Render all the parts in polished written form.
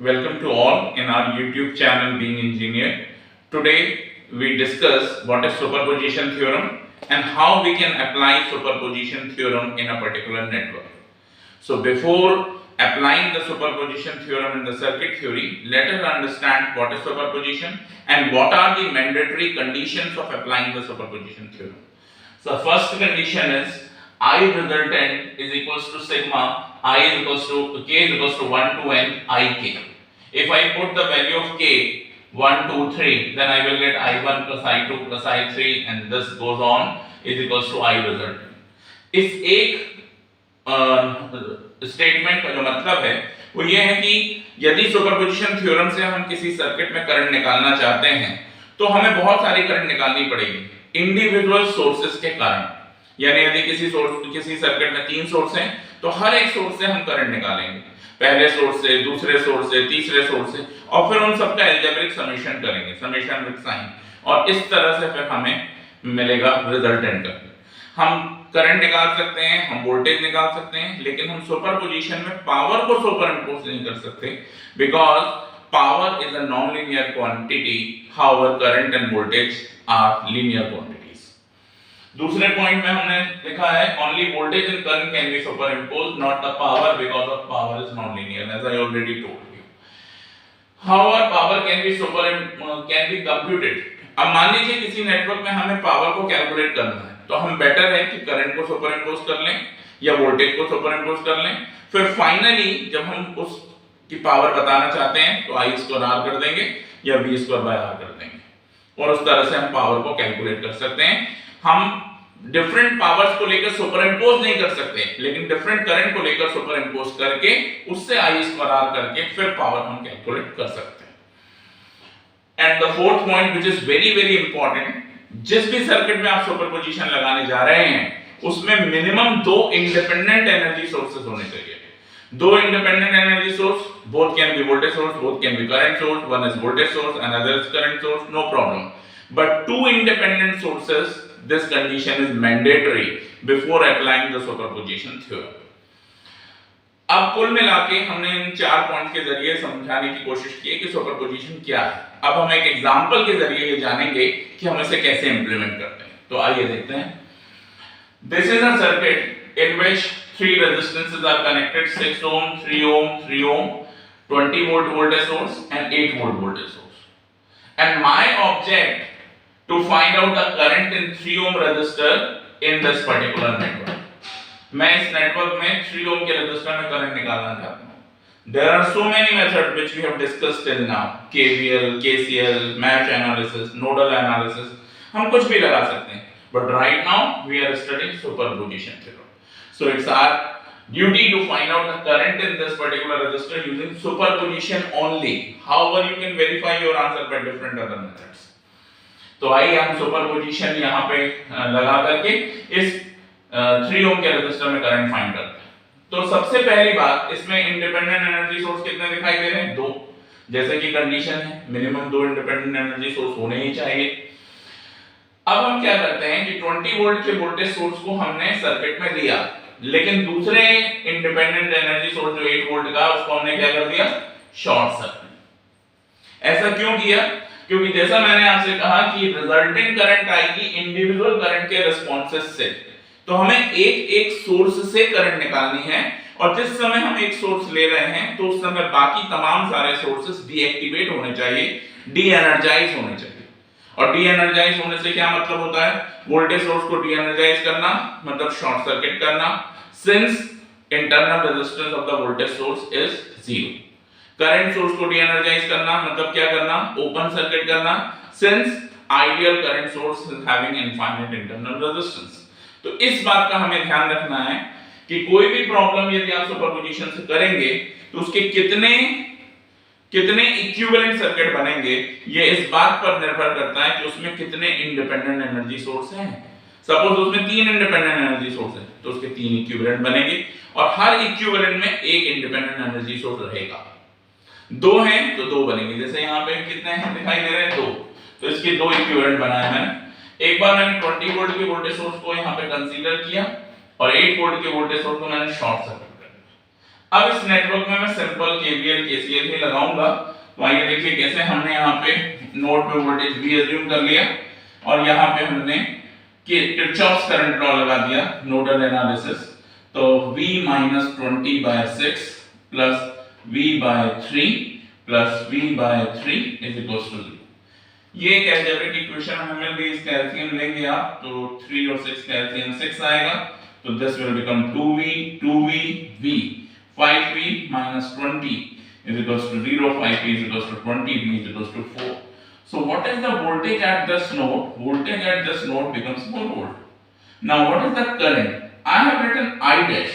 Welcome to all in our YouTube channel Being Engineer. Today we discuss what is superposition theorem and how we can apply superposition theorem in a particular network. So before applying the superposition theorem in the circuit theory, let us understand what is superposition and what are the mandatory conditions of applying the superposition theorem. So first condition is I resultant is equals to sigma I is equals to k is equals to 1 to n I k. If I put the value of k 1, 2, 3, then I will get I1 plus I2 plus I3 and this goes on is equals to I resultant. इस एक statement का जो मतलब है वो ये है कि यदि सुपरपोजिशन थ्योरम से हम किसी सर्किट में करंट निकालना चाहते हैं तो हमें बहुत सारी करंट निकालनी पड़ेगी इंडिविजुअल सोर्सेस के कारण। यानी यदि किसी सर्किट में 3 सोर्स हैं तो हर एक सोर्स से हम करंट निकालेंगे, पहले सोर्स से, दूसरे सोर्स से, तीसरे सोर्स से, और फिर उन सबका अलजेब्रिक समेशन करेंगे, समेशन विद साइन, और इस तरह से फिर हमें मिलेगा रिजल्टेंट का। हम करंट निकाल सकते हैं, हम वोल्टेज निकाल सकते हैं, लेकिन हम सुपरपोजिशन में पावर को सुपर इंपोज नहीं कर सकते because power is a non linear quantity, however current and voltage are linear quantities. दूसरे पॉइंट में हमने लिखा है only voltage and current can be superimpose, not the power because of power is non linear as I already told you. However power can be computed. अब मान लीजिए किसी network में हमें पावर को कैलकुलेट करना है तो हम बेटर है कि करंट को सुपर इंपोज कर लें या वोल्टेज को सुपर इंपोज कर लें, फिर फाइनली जब हम उस की पावर बताना चाहते हैं तो आई स्क्वायर आर कर देंगे या वी स्क्वायर बाय आर कर देंगे और उस तरह से हम पावर को कैलकुलेट कर सकते हैं। हम डिफरेंट पावर्स को लेकर सुपर इंपोज नहीं कर सकते, लेकिन डिफरेंट करंट को लेकर सुपर इंपोज करके उससे आई स्क्वायर आर करके फिर पावर हम कैलकुलेट कर सकते हैं। And the fourth point which is very very important, जिस भी सर्किट में आप सुपरपोजिशन लगाने जा रहे हैं उसमें मिनिमम 2 इंडिपेंडेंट एनर्जी सोर्सेस होने चाहिए। 2 independent energy source, both can be voltage source, both can be current source, one is voltage source and other is current source, no problem, but 2 independent sources, this condition is mandatory before applying the superposition theorem. अब कुल मिला के हमने इन 4 point के जरिए समझाने की कोशिश की है कि सुपरपोजिशन क्या है। अब हम एक एग्जांपल के जरिए ये जानेंगे कि हम इसे कैसे इंप्लीमेंट करते हैं। तो आइए देखते हैं। This is a circuit in which 3 resistances are connected, 6 ohm, 3 ohm, 3 ohm, 20 volt voltage source and 8 volt voltage source. And my object to find out the current in 3 ohm resistor in this particular network. मैं इस network में 3 ohm के resistor में current निकालना चाहता हूं। There are so many methods which we have discussed till now, KVL, KCL, mesh analysis, nodal analysis, हम कुछ भी लगा सकते हैं, but right now we are studying superposition theorem. So it's our duty to find out the current in this particular resistor using superposition only. However, you can verify your answer by different other methods. तो आइए हम superposition यहाँ पे लगा करके इस 3 ohm के resistor में करंट फाइंड करते हैं। तो सबसे पहली बात, इसमें इंडिपेंडेंट एनर्जी सोर्स कितने दिखाई दे रहे हैं? 2, जैसे कि कंडीशन है मिनिमम 2 इंडिपेंडेंट एनर्जी सोर्स होने ही चाहिए। अब हम क्या करते हैं कि 20 वोल्ट के वोल्टेज सोर्स को हमने सर्किट में लिया, लेकिन दूसरे इंडिपेंडेंट एनर्जी सोर्स जो 8 वोल्ट का उसको हमने क्या कर दिया? Short circuit. ऐसा क्यों किया? क्योंकि जैसा मैंने आपसे कहा कि रिजल्टेंट करंट आएगी इंडिविजुअल करंट के रिस्पांसेस से, तो हमें एक सोर्स से करंट निकालनी है और जिस समय हम एक सोर्स ले रहे हैं तो उस समय बाकी तमाम सारे सोर्सेस डीएक्टिवेट होने चाहिए, डी एनर्जाइज होने चाहिए। और डी एनर्जाइज होने से क्या मतलब होता है? वोल्टेज सोर्स को डी एनर्जाइज करना मतलब शॉर्ट सर्किट करना, since internal resistance of the voltage source is 0। Current source को डी एनर्जाइज करना मतलब क्या करना? ओपन सर्किट करना, since ideal current source is having infinite internal resistance. तो इस बात का हमें ध्यान रखना है कि कोई भी प्रॉब्लम यदि आप सुपरपोजिशन से करेंगे तो उसके कितने इक्विवेलेंट सर्किट बनेंगे ये इस बात पर निर्भर करता है कि उसमें कितने इंडिपेंडेंट एनर्जी सोर्स हैं। सपोज उसमें 3 इंडिपेंडेंट एनर्जी सोर्स है तो उसके 3 इक्विवेलेंट बनेंगे और हर इक्विवेलेंट में एक इंडिपेंडेंट एनर्जी सोर्स रहेगा। 2 हैं तो 2 बनेंगे, जैसे यहाँ पे कितने हैं दिखाई दे रहे हैं? 2, तो इसके 2 इक्विवेलेंट बनाए मैंने। एक बार मैंने 20 वोल्ट के वोल्टेज सोर्स को यहाँ पे कंसीडर किया और 8 वोल्ट के वोल्टेज सोर्स को मैंने शॉर्ट सर्किट कर दिया। अब इस नेटवर्क में मैं सिंपल केवीएल केसीएल ही लगाऊंगा। तो आइए देखिए कैसे हमने यहाँ पे नोड पे वोल्टेज V अज्यूम कर लिया और यहाँ पे हमने किरचॉफ्स करंट लॉ लगा दिया नोडल एनालिसिस। तो V minus 20/6 plus V/3 plus V/3 is equals to 0। ये एक अलजेब्रिक इक्वेशन हमें मिल गई, इसका एलसीएम लेंगे आप तो 3 और 6 का एलसीएम 6 आएगा। तो this will become 2V, 5V minus 20 is equals to 0, 5V is equals to 20, V is equals to 4। So what is the voltage at this node? Voltage at this node becomes 4 volt. Now what is the current? I have written I dash.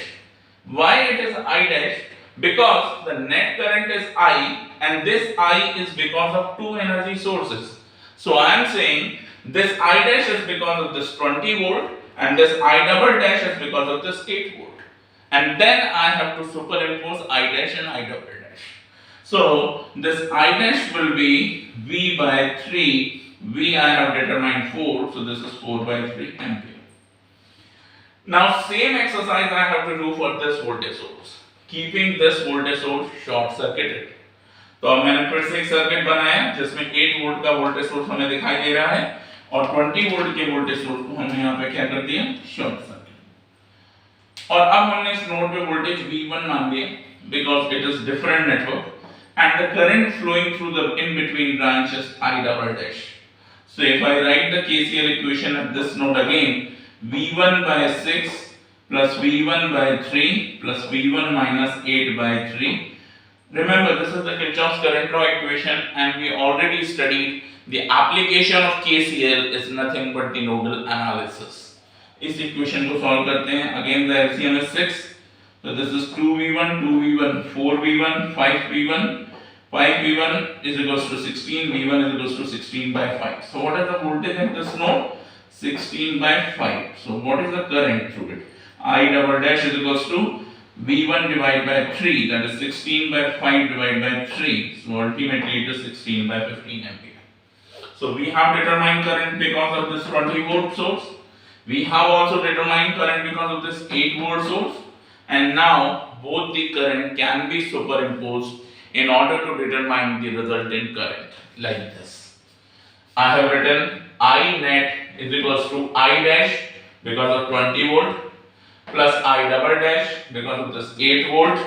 Why it is I dash? Because the net current is I and this I is because of two energy sources. So I am saying this I dash is because of this 20 volt and this I double dash is because of this 8 volt. And then I have to superimpose I dash and I double dash. So this I dash will be V/3. V I have determined 4, so this is 4/3 ampere. Now same exercise I have to do for this voltage source, keeping this voltage source short circuited। तो अब मैंने फिर से एक circuit बनाया जिसमें 8 volt का voltage source हमें दिखाई दे रहा है और 20 वोल्ट के वोल्टेज सोर्स को हमने यहाँ पे क्या कर दिया, शॉर्ट सर्किट। और अब हमने इस नोड पे वोल्टेज V1 मान लिया because it is different network and the current flowing through the in between branch is I double dash। So if I write the KCL equation at this node again, V1/6 plus V1/3 plus V1 minus 8/3। Remember this is the Kirchhoff's current law equation and we already studied the application of KCL is nothing but the nodal analysis। इस equation को solve करते हैं। Again the LCM is 6, so this is 2V1, 2V1, 4V1, 5V1, 5V1 is equals to 16, V1 is equals to 16/5। So what is the voltage at this node? 16/5। So what is the current through it? I double dash is equals to V1 divided by 3, that is 16/5 divided by 3, so ultimately it is 16/15 ampere। So we have determined current because of this 20 volt source, we have also determined current because of this 8 volt source, and now both the current can be superimposed in order to determine the resultant current like this। I have written I net is equals to I dash because of 20 volt plus I double dash because of this 8 volt।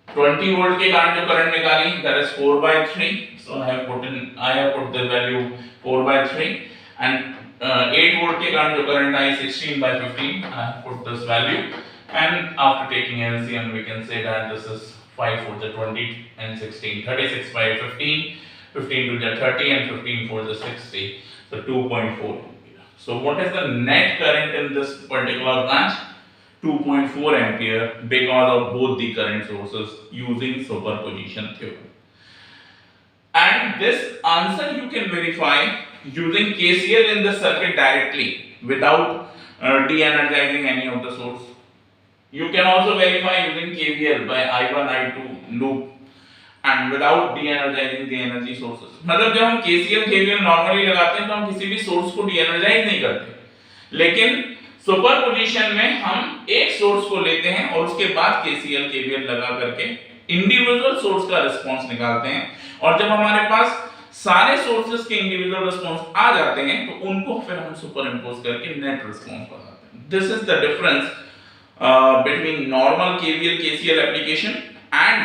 20 volt के कारण जो current निकाली that is 4/3, so I have put the value 4/3 and 8 volt के कारण जो current I 16/15, I have put this value and after taking LCM we can say that this is 5 for the 20 and 16, 36/15, 15 to the 30 and 15 for the 60, so 2.4 ampere। So what is the net current in this particular branch? 2.4 ampere because of both the current sources using superposition theorem। And this answer you can verify using KCL in the circuit directly without de-energizing any of the source। You can also verify using KVL by I1 I2 loop and without de-energizing the energy sources। मतलब जब हम KCL KVL normally लगाते हैं तो हम किसी भी source को de-energize नहीं करते, लेकिन सुपरपोजिशन में हम एक सोर्स को लेते हैं और उसके बाद KCL KVL लगा करके इंडिविजुअल सोर्स का रिस्पांस निकालते हैं और जब हमारे पास सारे सोर्सेस के इंडिविजुअल रिस्पांस आ जाते हैं तो उनको फिर हम सुपरइम्पोज करके नेट रिस्पांस बनाते हैं। This is the difference between normal KVL KCL application and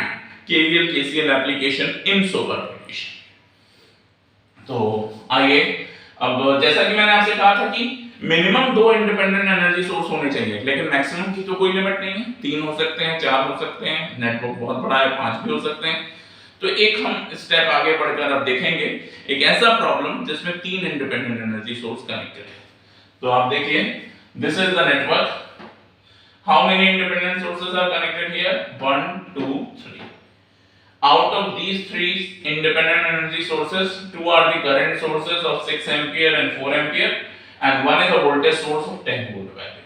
KVL KCL application in superposition। तो आइए अब जैसा कि मैंने आपसे कहा था कि मिनिमम 2 इंडिपेंडेंट एनर्जी सोर्स होने चाहिए, लेकिन मैक्सिमम की तो कोई लिमिट नहीं है, 3 हो सकते हैं, 4 हो सकते हैं, नेटवर्क बहुत बड़ा है 5 भी हो सकते हैं। तो एक हम स्टेप आगे बढ़कर अब देखेंगे एक ऐसा प्रॉब्लम जिसमें 3 इंडिपेंडेंट एनर्जी सोर्स कनेक्टेड है। तो आप देखिए this is the network. How many independent sources are connected here? 1, 2, 3। Out of these 3 independent energy sources, 2 are the current sources of 6 ampere and 4 ampere and 1 is a voltage source of 10 volt value।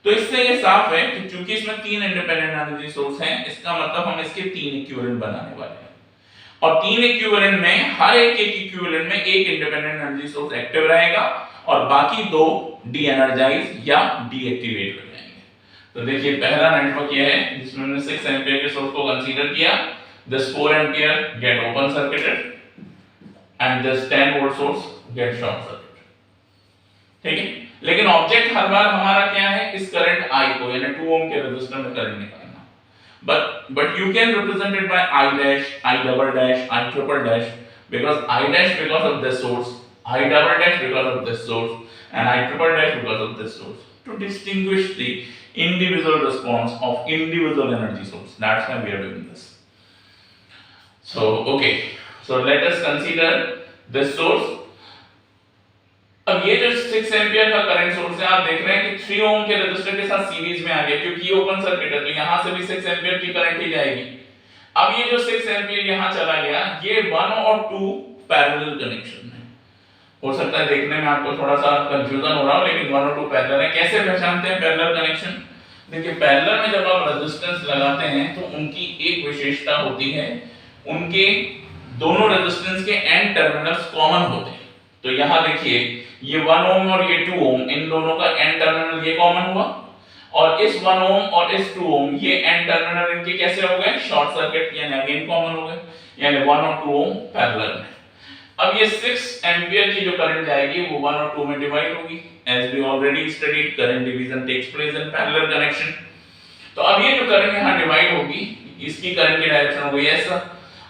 तो इससे ये साफ है कि चूंकि इसमें 3 independent energy source हैं, इसका मतलब हम इसके 3 इक्विवेलेंट बनाने वाले हैं और 3 इक्विवेलेंट में हर एक इक्विवेलेंट में एक इंडिपेंडेंट एनर्जी सोर्स एक्टिव रहेगा और बाकी 2 डी एनर्जाइज या डीएक्टिवेट हो जाएंगे। तो देखिए पहला नेटवर्क ये है जिसमें हमने 6 एंपियर के सोर्स को कंसीडर किया, this 4 ampere get open circuited and this 10 volt source get short circuited, ठीक है। लेकिन ऑब्जेक्ट हर बार हमारा क्या है, इस करंट I को यानी 2 ओम के रेजिस्टर में करंट निकालना, but you can represent it by I dash, I double dash, I triple dash, because I dash because of this source, I double dash because of this source, and I triple dash because of this source, to distinguish the individual response of individual energy source. That's why we are doing this. So okay, so let us consider this source. अब ये जो 6 ampere का current source है, आप देख रहे हैं कि 3 ओम के रेजिस्टर के साथ सीरीज में आ गया, क्योंकि ये ओपन सर्किट है तो यहां से भी 6 एंपियर की करंट ही जाएगी। अब ये जो 6 एंपियर यहां चला गया, ये 1 और 2 पैरेलल कनेक्शन है। हो सकता है देखने में आपको थोड़ा सा कंफ्यूजन हो रहा हो, लेकिन 1 और 2 पैरेलल है। कैसे पहचानते हैं पैरेलल कनेक्शन? देखिए पैरेलल में जब आप रेजिस्टेंस लगाते हैं तो उनकी एक विशेषता होती है, उनके दोनों रेजिस्टेंस के एंड टर्मिनल्स कॉमन होते हैं। तो यहां देखिए ये 1 ओम और ये 2 ओम, इन दोनों का एंड टर्मिनल ये कॉमन हुआ, और इस 1 ओम और इस 2 ओम ये एंड टर्मिनल इनके कैसे हो गए, शॉर्ट सर्किट यानी अगेन कॉमन हो गए, यानी 1 और 2 ओम पैरेलल में। अब ये 6 एंपियर की जो करंट जाएगी वो 1 और 2 में डिवाइड होगी, as we already studied current division takes place in parallel connection. तो अब ये जो करंट यहां डिवाइड होगी, इसकी करंट की डायरेक्शन हो गई ऐसा,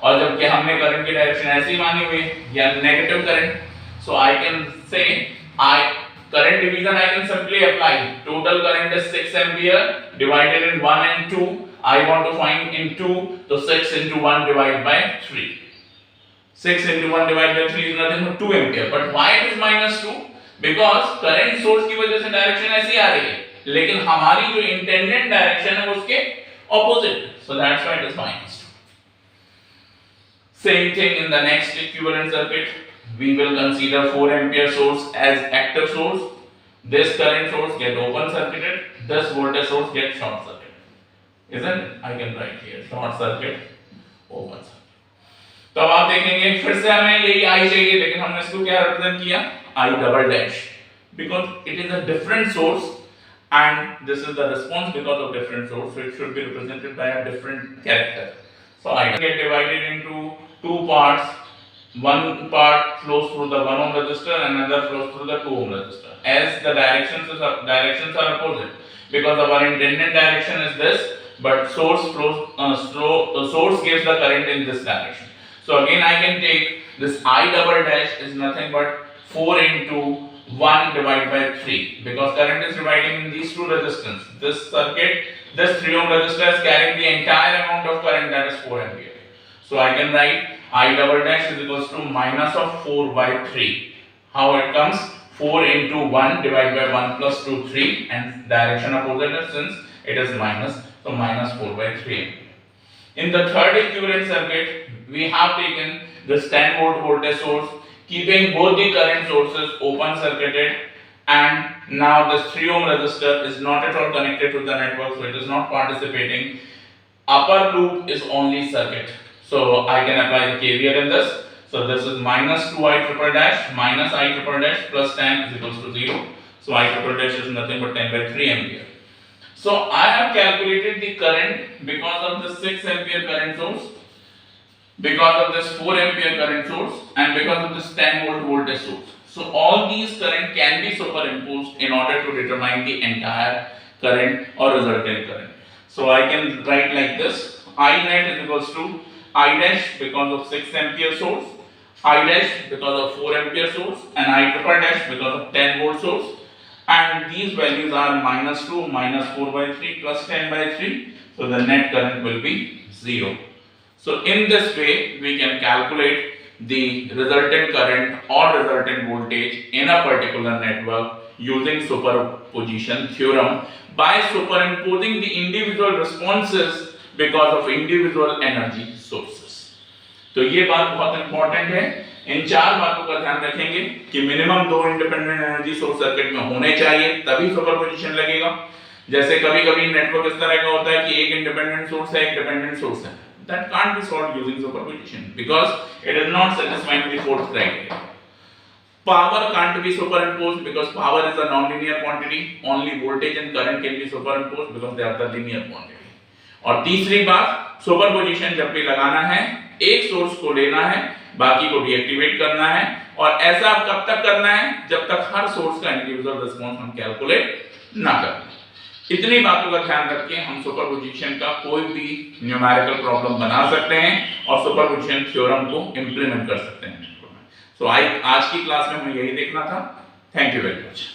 और जबकि हमने करंट की डायरेक्शन ऐसी मानी हुई या negative current, so I can say current division I can simply apply, total current is 6 ampere divided in 1 and 2, I want to find in 2, so 6 into 1 divided by 3, 6 into 1 divided by 3 is nothing but 2 ampere, but why it is minus 2? because current source की वजह से direction ऐसी आ रही है, लेकिन हमारी जो intended direction है उसके opposite, so that's why it is minus 2. Same thing in the next equivalent circuit. We will consider 4 ampere source as active source. This current source get open circuited. This voltage source get short circuited. Isn't it? I can write here short circuit, open circuit. तो अब आप देखेंगे फिर से हमें यही I चाहिए, लेकिन हमने इसको क्या रिप्रेजेंट किया, I double dash, because it is a different source and this is the response because of different source, so it should be represented by a different character. So I get divided into two parts. One part flows through the 1 ohm resistor and another flows through the 2 ohm resistor, as the directions are opposite, because our intended direction is this, but source source gives the current in this direction. So again I can take this I double dash is nothing but 4 into 1 divided by 3, because current is dividing in these two resistance. This circuit, this 3 ohm resistor is carrying the entire amount of current, that is 4 ampere. So I can write I double dash is equals to minus of 4 by 3. How it comes? 4 into 1 divided by 1 plus 2, 3, and direction opposite since it is minus, so minus 4 by 3. In the third equivalent circuit, we have taken this 10 volt voltage source, keeping both the current sources open circuited, and now this 3 ohm resistor is not at all connected to the network, so it is not participating. Upper loop is only circuit. So I can apply the KVL in this. So this is minus 2I triple dash minus I triple dash plus 10 is equals to 0. So I triple dash is nothing but 10 by 3 ampere. So I have calculated the current because of the 6 ampere current source, because of this 4 ampere current source, and because of this 10 volt voltage source. So all these current can be superimposed in order to determine the entire current or resultant current. So I can write like this: I net is equals to I dash because of 6 ampere source, I dash because of 4 ampere source, and I triple dash because of 10 volt source, and these values are minus 2, minus 4 by 3, plus 10 by 3, so the net current will be 0. So in this way we can calculate the resultant current or resultant voltage in a particular network using superposition theorem by superimposing the individual responses because of individual energy sources. तो ये बात बहुत important है, इन 4 बातों का ध्यान रखेंगे कि minimum 2 independent energy source circuit में होने चाहिए, तभी सुपरपोजिशन लगेगा। जैसे कभी-कभी नेटवर्क इस तरह का होता है कि एक इंडिपेंडेंट सोर्स है, एक डिपेंडेंट सोर्स है, that can't be solved using superposition because it is not satisfying the fourth criteria. Power can't be superimposed because power is a non-linear quantity. Only voltage and current can be superimposed because they are the linear quantity. और तीसरी बात, superposition जब भी लगाना है, एक source को लेना है, बाकी को डीएक्टिवेट करना है, और ऐसा कब तक करना है, जब तक हर सोर्स का इंडिविजुअल रिस्पांस हम कैलकुलेट ना कर लें। इतनी बातों का ध्यान रख के हम सुपरपोजिशन का कोई भी न्यूमेरिकल प्रॉब्लम बना सकते हैं और सुपरपोजिशन थ्योरम को इंप्लीमेंट कर सकते हैं। आज की क्लास में हमें यही देखना था। Thank you very much.